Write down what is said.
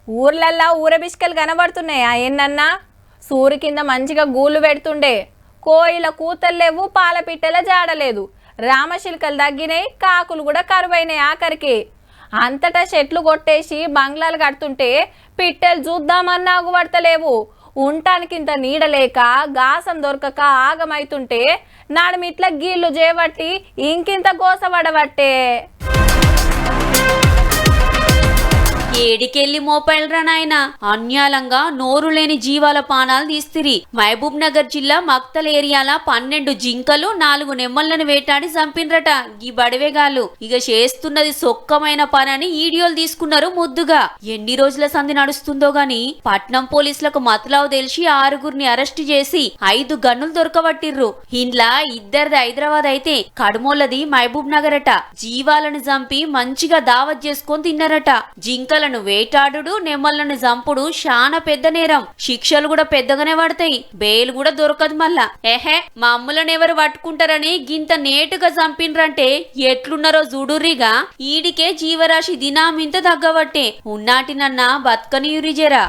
ఊర్లల్లా ఊరబిష్కలు కనబడుతున్నాయా ఎన్నన్నా? సూరి కింద మంచిగా గూళ్ళు పెడుతుండే. కోయిల కూతలు లేవు, పాల పిట్టెల జాడలేదు. రామశిల్కలు తగ్గినాయి, కాకులు కూడా కరువైనాయి ఆఖరికి. అంతటా చెట్లు కొట్టేసి బంగ్లాలు కడుతుంటే పిట్టెలు చూద్దామన్నా అగుపడతలేవు. ఉంటానికింత నీడలేక గాసం దొరకక ఆగమైతుంటే నడుమిట్ల గీళ్ళు చేపట్టి ఇంకింత గోసపడబట్టే. ఏడికెళ్ళి మోపైల్ నాయన అన్యాలంగా నోరు లేని జీవాల పానాలు తీస్తిరి. మహబూబ్ నగర్ జిల్లా మక్తల్ ఏరియాల 12 జింకలు 4 నెమ్మలను వేటాడి చంపినరట ఈ బడివేగాళ్ళు. ఇక చేస్తున్నది సొక్కమైన పనని ఈడియోలు తీసుకున్నారు ముద్దుగా. ఎన్ని రోజుల సంధి నడుస్తుందో గాని పట్నం పోలీసులకు మతలావు తెలిసి 6గురిని అరెస్ట్ చేసి 5 గన్నులు దొరకబట్టిర్రు. ఇండ్లా 2 హైదరాబాద్ అయితే కడుమోళ్ళది మహబూబ్ నగర్ అట. జీవాలను చంపి మంచిగా దావత్ చేసుకొని తిన్నారట. జింకల వేటాడు నెమ్మలను చంపుడు చాలా పెద్ద నేరం. శిక్షలు కూడా పెద్దగానే పడతాయి, బెయిల్ కూడా దొరకదు మళ్ళా. మా అమ్ములను ఎవరు పట్టుకుంటారని గింత నేటుగా చంపిన్రంటే ఎట్లున్నారో చూడుర్రిగా. ఈడికే జీవరాశి దినామింత తగ్గబట్టే ఉన్నాటినన్నా బతకనీయురిజరా.